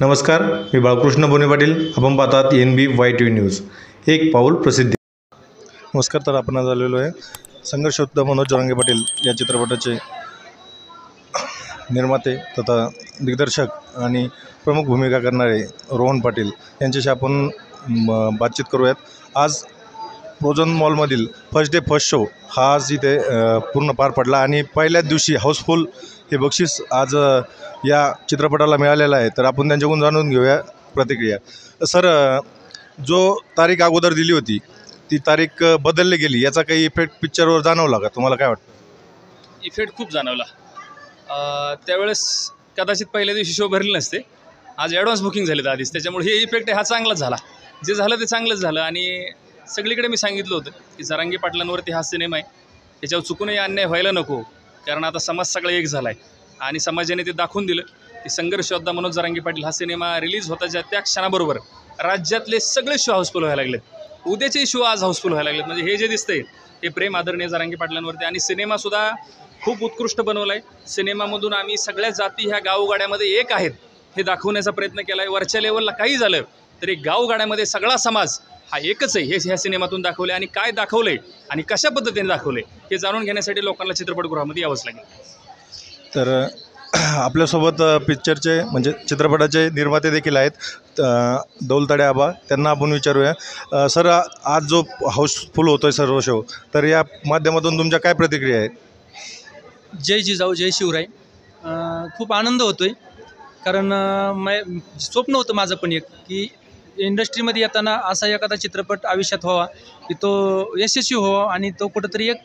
नमस्कार, मी बाळकृष्ण बोने पाटील. आपण पाहतात NB YTV न्यूज. एक पाऊल प्रसिद्धी. नमस्कार. तर आपण आज आलेलो आहे संघर्ष योद्धा मनोज जरांगे पाटील या चित्रपटाचे निर्माते तथा दिग्दर्शक आणि प्रमुख भूमिका करणारे रोहन पाटील यांच्याशी आपण बातचीत करूयात. आज प्रोझोन मॉलमधील फर्स्ट डे फर्स्ट शो हा आज इथे पूर्ण पार पडला आणि पहिल्याच दिवशी हाऊसफुल हे बक्षीस आज या चित्रपटाला मिळालेलं आहे. तर आपण त्यांच्याकडून जाणून घेऊया प्रतिक्रिया. सर, जो तारीख अगोदर दिली होती ती तारीख बदलली गेली, याचा काही इफेक्ट पिक्चरवर जाणवला का? तुम्हाला काय वाटतं? इफेक्ट खूप जाणवला. त्यावेळेस कदाचित पहिल्या दिवशी शो भरले नसते. आज ॲडव्हान्स बुकिंग झाले आधीच, त्याच्यामुळे हे इफेक्ट हा चांगलाच झाला. जे झालं ते चांगलंच झालं. आणि सगळीकडे मी सांगितलं होतं की जरांगे पाटलांवरती हा सिनेमा आहे, त्याच्यावर चुकूनही अन्याय व्हायला नको, कारण आता समाज सगळा एक झाला आहे आणि समाजाने ते दाखवून दिलं की संघर्ष योद्धा मनोज जरांगे पाटील हा सिनेमा रिलीज होताच्या त्या क्षणाबरोबर राज्यातले सगळे शो हाऊसफुल व्हायला लागलेत. उद्याचे शो आज हाऊसफुल व्हायला लागलेत. म्हणजे हे जे दिसतंय हे प्रेम आदरणीय जरांगे पाटलांवरती. आणि सिनेमासुद्धा खूप उत्कृष्ट बनवला आहे. सिनेमामधून आम्ही सगळ्या जाती ह्या गावगाड्यामध्ये एक आहेत हे दाखवण्याचा प्रयत्न केला आहे. वरच्या लेवलला काही झालं तरी गावगाड्यामध्ये सगळा समाज हा एकच आहे हे ह्या सिनेमातून दाखवले. आणि काय दाखवलं आहे आणि कशा पद्धतीने दाखवले हे जाणून घेण्यासाठी लोकांना चित्रपटगृहामध्ये यावंच लागेल. तर आपल्यासोबत पिक्चरचे म्हणजे चित्रपटाचे निर्माते देखील आहेत, दौलताडे आबा. त्यांना आपण विचारूया. सर, आज जो हाऊसफुल होतो आहे सर्व शो, तर या माध्यमातून तुमच्या काय प्रतिक्रिया आहेत? जय जिजाऊ जय शिवराय. खूप आनंद होतो आहे, कारण स्वप्न होतं माझं पण एक की इंडस्ट्रीमध्ये येताना असा एखादा चित्रपट आयुष्यात व्हावा की तो यशस्वी व्हावा आणि तो कुठंतरी एक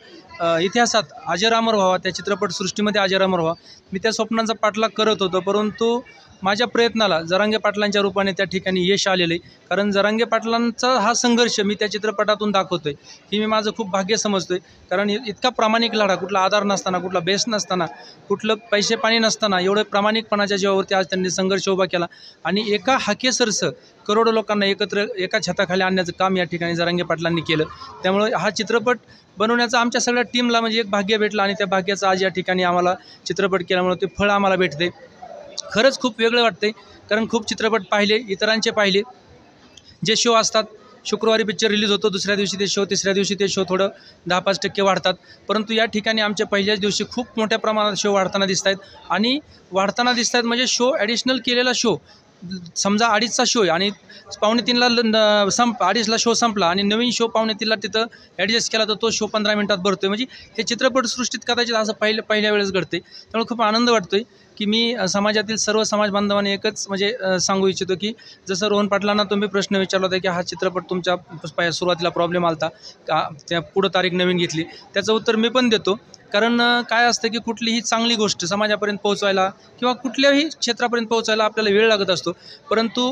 इतिहासात अजरामर व्हावा, त्या चित्रपटसृष्टीमध्ये अजरामर व्हावा. मी त्या स्वप्नांचा पाठलाग करत होतो, परंतु माझ्या प्रयत्नाला जरांगे पाटलांच्या रूपाने त्या ठिकाणी यश आलेलं आहे. कारण जरांगे पाटलांचा हा संघर्ष मी त्या चित्रपटातून दाखवतो आहे, ही मी माझं खूप भाग्य समजतो आहे. कारण इतका प्रामाणिक लढा, कुठला आधार नसताना, कुठला बेस नसताना, कुठलं पैसे पाणी नसताना एवढं प्रामाणिकपणाच्या जीवावरती आज त्यांनी संघर्ष उभा केला. आणि एका हाकेसरसं करोडो लोकांना एकत्र एका छताखाली आणण्याचं काम या ठिकाणी जरांगे पाटलांनी केलं. त्यामुळे हा चित्रपट बनवण्याचं आमच्या सगळ्या टीमला म्हणजे एक भाग्य भेटलं आणि त्या भाग्याचं आज या ठिकाणी आम्हाला चित्रपट केल्यामुळे ते फळ आम्हाला भेटते. खरंच खूप वेगळं वाटते, कारण खूप चित्रपट पाहिले, इतरांचे पाहिले. जे शो असतात, शुक्रवारी पिक्चर रिलीज होतो, दुसऱ्या दिवशी ते शो, तिसऱ्या दिवशी ते शो थोडं 10-5% वाढतात. परंतु या ठिकाणी आमच्या पहिल्याच दिवशी खूप मोठ्या प्रमाणात शो वाढताना दिसत आहेत. आणि वाढताना दिसत आहेत म्हणजे शो ॲडिशनल केलेला शो, समजा 2:30चा शो आहे आणि 2:45ला 2:30ला शो संपला आणि नवीन शो 2:45ला तिथं ॲडजस्ट केला तर तो शो 15 मिनिटात भरतो आहे. म्हणजे हे चित्रपटसृष्टीत कदाचित असं पहिल्या वेळेस घडते. त्यामुळे खूप आनंद वाटतो आहे की मी समाजातील सर्व समाज बांधवांनी एकच म्हणजे सांगू इच्छितो की जसं रोहन पाटलांना तुम्ही प्रश्न विचारला होता की हा चित्रपट तुमच्या सुरुवातीला प्रॉब्लेम आला का, त्या पुढं तारीख नवीन घेतली, त्याचं उत्तर मी पण देतो. कारण काय असतं की कुठलीही चांगली गोष्ट समाजापर्यंत पोहोचवायला किंवा कुठल्याही क्षेत्रापर्यंत पोहोचायला आपल्याला वेळ लागत असतो. परंतु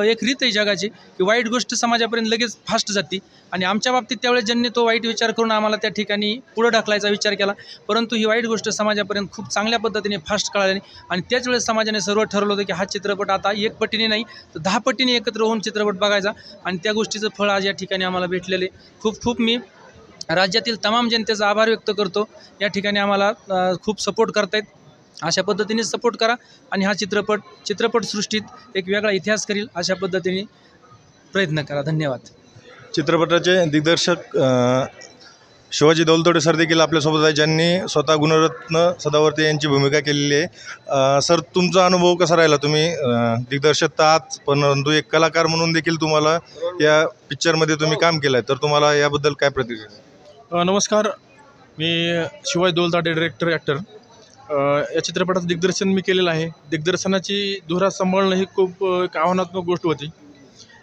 एक रीत आहे जगाची की वाईट गोष्ट समाजापर्यंत लगेच फास्ट जाते. आणि आमच्या बाबतीत त्यावेळेस ज्यांनी तो वाईट विचार करून आम्हाला त्या ठिकाणी पुढं ढकलायचा विचार केला, परंतु ही वाईट गोष्ट समाजापर्यंत खूप चांगल्या पद्धतीने फास्ट कळाली. आणि त्याच वेळेस समाजाने सर्व ठरवलं होतं की हा चित्रपट आता 1 पटीने नाही तर 10 पटीने एकत्र होऊन चित्रपट बघायचा. आणि त्या गोष्टीचं फळ आज या ठिकाणी आम्हाला भेटलेले. खूप मी राज्यातील तमाम जनतेचा आभार व्यक्त करतो. या ठिकाणी आम्हाला खूप सपोर्ट करतायत. अशा पद्धतीने सपोर्ट करा आणि हा चित्रपटसृष्टीत एक वेगळा इतिहास करील अशा पद्धतीने प्रयत्न करा. धन्यवाद. चित्रपटाचे दिग्दर्शक शिवाजी दौलतोडे सर देखील आपल्यासोबत आहे, ज्यांनी स्वतः गुणरत्न सदावर्ते यांची भूमिका केलेली आहे. सर, तुमचा अनुभव कसा राहिला? तुम्ही दिग्दर्शक तर आहात, परंतु एक कलाकार म्हणून देखील तुम्हाला या पिक्चरमध्ये तुम्ही काम केलं आहे, तर तुम्हाला याबद्दल काय प्रतिक्रिया? नमस्कार, मी शिवाजी दौलताडे, डायरेक्टर ॲक्टर. या चित्रपटाचं दिग्दर्शन मी केलेलं आहे. दिग्दर्शनाची धुरा सांभाळणं ही खूप एक आव्हानात्मक गोष्ट होती,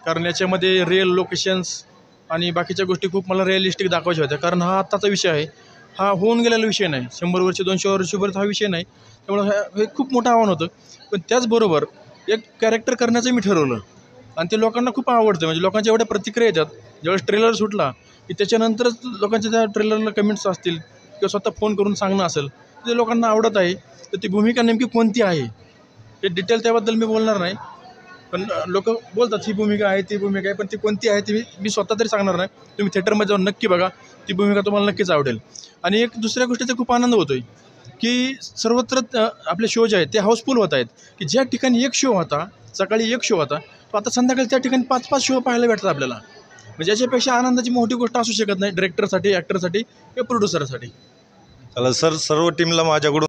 कारण याच्यामध्ये रिअल लोकेशन्स आणि बाकीच्या गोष्टी खूप मला रिअलिस्टिक दाखवायच्या होत्या. कारण हा आत्ताचा विषय आहे, हा होऊन गेलेला विषय नाही. 100 वर्ष 200 वर्षभर हा विषय नाही. त्यामुळे हे खूप मोठं आव्हान होतं. पण त्याचबरोबर एक कॅरेक्टर करण्याचं मी ठरवलं आणि ते लोकांना खूप आवडतं. म्हणजे लोकांच्या एवढ्या प्रतिक्रिया येतात ज्यावेळेस ट्रेलर सुटला की त्याच्यानंतरच लोकांच्या त्या ट्रेलरला कमेंट्स असतील किंवा स्वतः फोन करून सांगणं असेल ते लोकांना आवडत आहे. तर ती भूमिका नेमकी कोणती आहे हे डिटेल त्याबद्दल मी बोलणार नाही, पण लोक बोलतात ही भूमिका आहे, ती भूमिका आहे, पण ती कोणती आहे ती मी स्वतः तरी सांगणार नाही. तुम्ही थिएटरमध्ये जाऊन नक्की बघा, ती भूमिका तुम्हाला नक्कीच आवडेल. आणि एक दुसऱ्या गोष्टीचा खूप आनंद होतो आहे की सर्वत्र आपले शो जे आहेत ते हाऊसफुल होत आहेत, की ज्या ठिकाणी एक शो होता, सकाळी एक शो होता, तो आता संध्याकाळी त्या ठिकाणी 5-5 शो पाहायला भेटतात आपल्याला. म्हणजे याच्यापेक्षा आनंदाची मोठी गोष्ट असू शकत नाही, डिरेक्टरसाठी, ॲक्टरसाठी किंवा प्रोड्युसरसाठी. चला सर, सर्व टीमला माझ्याकडून